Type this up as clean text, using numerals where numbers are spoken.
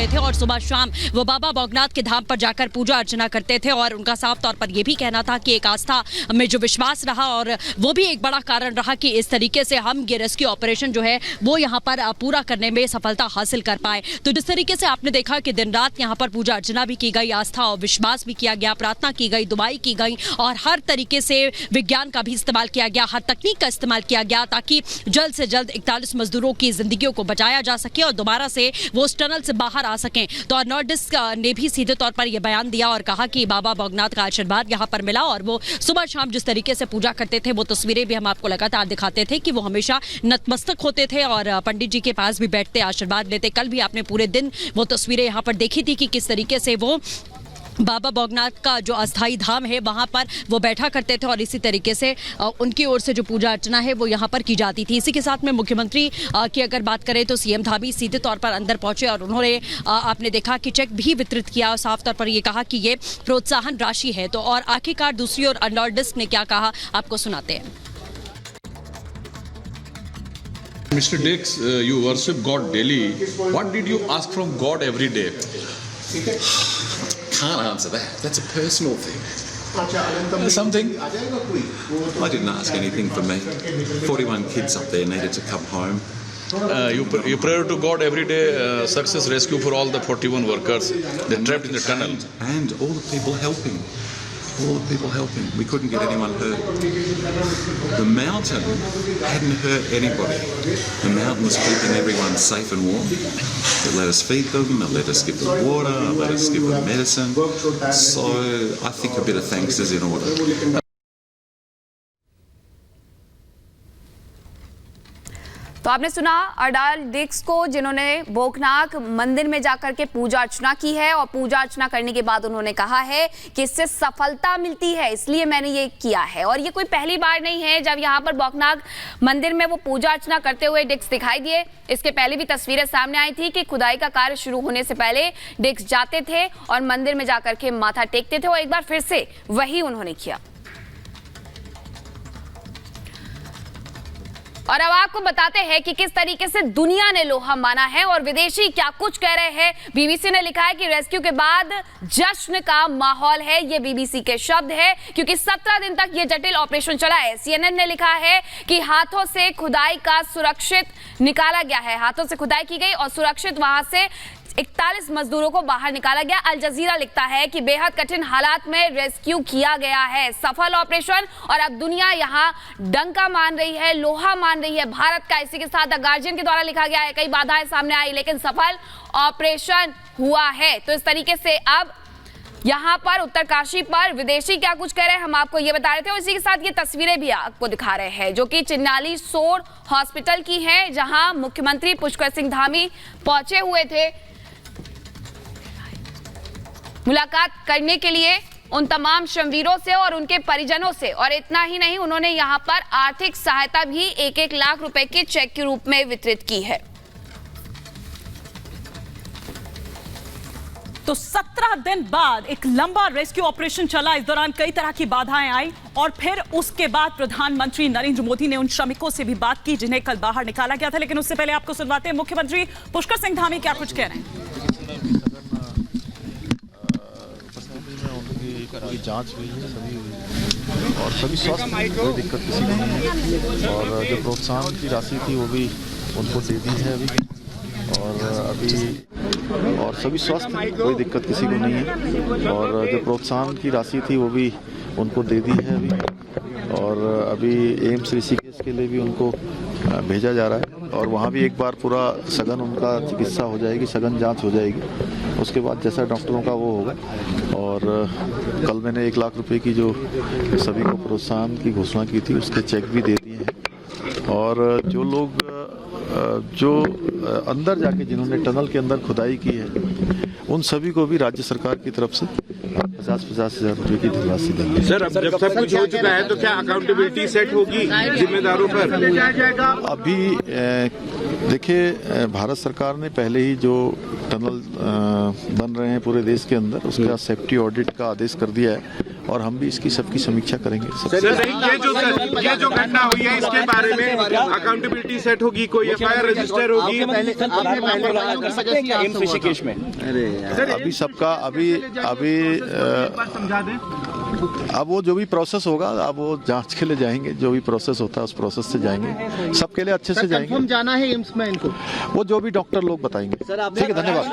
हुए थे और सुबह शाम वो बाबा बौगनाथ के धाम पर जाकर पूजा अर्चना करते थे। और उनका साफ तौर पर यह भी कहना था कि एक आस्था में जो विश्वास रहा और वो भी एक बड़ा कारण रहा कि इस तरीके से हम ये रेस्क्यू ऑपरेशन जो है वो यहाँ पर पूरा करने में सफलता हासिल कर पाए। तो जिस तरीके से आपने देखा कि दिन रात यहाँ पर पूजा अर्चना भी की गई, आस्था और विश्वास भी किया गया, प्रार्थना की गई, दुआई की गई और हर तरीके से विज्ञान का भी इस्तेमाल किया गया, हर तकनीक का इस्तेमाल किया गया ताकि जल्द से जल्द 41 मजदूरों की जिंदगियों को बचाया जा सके और दोबारा से वो उस टनल से बाहर आ सकें। तो नॉर्डिस्क ने भी सीधे तौर पर यह बयान दिया और कहा कि बाबा बौगनाथ का आशीर्वाद यहाँ पर मिला और वो सुबह शाम जिस तरीके से पूजा करते थे वो तस्वीरें भी हम आपको लगातार दिखाते थे कि वो हमेशा नतमस्तक होते थे और पंडित जी के पास भी बैठते, आशीर्वाद लेते। कल भी आपने पूरे दिन वो तस्वीरें यहाँ पर देखी थी कि किस तरीके से वो बाबा बौगनाथ का जो अस्थाई धाम है वहाँ पर वो बैठा करते थे और इसी तरीके से उनकी ओर से जो पूजा अर्चना है वो यहाँ पर की जाती थी। इसी के साथ में मुख्यमंत्री की अगर बात करें तो सीएम धामी सीधे तौर पर अंदर पहुंचे और उन्होंने आपने देखा कि चेक भी वितरित किया और साफ तौर पर ये कहा कि ये प्रोत्साहन राशि है। तो और आखिरकार दूसरी ओर नॉर्डिस्क ने क्या कहा आपको सुनाते हैं। Mr. Dix, you worship God daily. What did you ask from God every day? Can't answer that. That's a personal thing. Something. I didn't ask anything for me. 41 kids up there needed to come home. You pray to God every day, success rescue for all the 41 workers. They're trapped in the tunnel. And all the people helping. All the people helping. We couldn't get anyone hurt. The mountain hadn't hurt anybody. The mountain was keeping everyone safe and warm. It let us feed them, it let us give them water, it let us give them medicine. So I think a bit of thanks is in order. तो आपने सुना अडाल डिक्स को, जिन्होंने बौगनाथ मंदिर में जाकर के पूजा अर्चना की है और पूजा अर्चना करने के बाद उन्होंने कहा है कि इससे सफलता मिलती है, इसलिए मैंने ये किया है। और ये कोई पहली बार नहीं है जब यहाँ पर बौगनाथ मंदिर में वो पूजा अर्चना करते हुए डिक्स दिखाई दिए। इसके पहले भी तस्वीरें सामने आई थी कि खुदाई का कार्य शुरू होने से पहले डिक्स जाते थे और मंदिर में जाकर के माथा टेकते थे और एक बार फिर से वही उन्होंने किया। और अब आपको बताते हैं कि किस तरीके से दुनिया ने लोहा माना है और विदेशी क्या कुछ कह रहे हैं। बीबीसी ने लिखा है कि रेस्क्यू के बाद जश्न का माहौल है। ये बीबीसी के शब्द है क्योंकि 17 दिन तक ये जटिल ऑपरेशन चला है। सीएनएन ने लिखा है कि हाथों से खुदाई का सुरक्षित निकाला गया है, हाथों से खुदाई की गई और सुरक्षित वहां से 41 मजदूरों को बाहर निकाला गया। अल जजीरा लिखता है कि बेहद कठिन हालात में रेस्क्यू किया गया है, सफल ऑपरेशन। और अब दुनिया यहां डंका मान रही है, लोहा मान रही है भारत का। इसी के साथ द गार्जियन के द्वारा लिखा गया है कई बाधाएं सामने आई लेकिन सफल ऑपरेशन हुआ है। तो इस तरीके से अब यहाँ पर उत्तरकाशी पर विदेशी क्या कुछ कह रहे हैं हम आपको ये बता रहे थे। और इसी के साथ ये तस्वीरें भी आपको दिखा रहे हैं जो कि चिन्नाली सोर हॉस्पिटल की हैं, जहां मुख्यमंत्री पुष्कर सिंह धामी पहुंचे हुए थे मुलाकात करने के लिए उन तमाम श्रमवीरों से और उनके परिजनों से। और इतना ही नहीं, उन्होंने यहां पर आर्थिक सहायता भी 1-1 लाख रुपए के चेक के रूप में वितरित की है। तो 17 दिन बाद एक लंबा रेस्क्यू ऑपरेशन चला। इस दौरान कई तरह की बाधाएं आई और फिर उसके बाद प्रधानमंत्री नरेंद्र मोदी ने उन श्रमिकों से भी बात की जिन्हें कल बाहर निकाला गया था। लेकिन उससे पहले आपको सुनवाते हैं मुख्यमंत्री पुष्कर सिंह धामी क्या कुछ कह रहे हैं। पूरी जांच हुई है, सभी हुई है और सभी स्वस्थ, कोई दिक्कत किसी को नहीं है। और जो प्रोत्साहन की राशि थी वो भी उनको दे दी है और सभी स्वस्थ, कोई दिक्कत किसी को नहीं है। और जो प्रोत्साहन की राशि थी वो भी उनको दे दी है और अभी एम्स ऋषिकेश के लिए भी उनको भेजा जा रहा है और वहाँ भी एक बार पूरा सघन उनका चिकित्सा हो जाएगी, सघन जांच हो जाएगी। उसके बाद जैसा डॉक्टरों का वो होगा। और कल मैंने 1 लाख रुपए की जो सभी को प्रोत्साहन की घोषणा की थी उसके चेक भी दे दिए हैं। और जो लोग जो अंदर जाके जिन्होंने टनल के अंदर खुदाई की है उन सभी को भी राज्य सरकार की तरफ से 50-50 हज़ार रुपए की धनराशि देंगे। सर, अब जब सब कुछ हो चुका है तो क्या अकाउंटेबिलिटी सेट होगी जिम्मेदारों पर? अभी देखिए, भारत सरकार ने पहले ही जो टनल बन रहे हैं पूरे देश के अंदर, उसका सेफ्टी ऑडिट का आदेश कर दिया है और हम भी इसकी सबकी समीक्षा करेंगे। ये जो घटना हुई है इसके बारे में अकाउंटेबिलिटी सेट होगी, कोई एफआईआर रजिस्टर होगी? अभी सबका अब वो जो भी प्रोसेस होगा, अब वो जांच के लिए जाएंगे, जो भी प्रोसेस होता है उस प्रोसेस से जाएंगे, सबके लिए अच्छे से जाएंगे। कंफर्म जाना है एम्स में इनको, वो जो भी डॉक्टर लोग बताएंगे। ठीक है, धन्यवाद।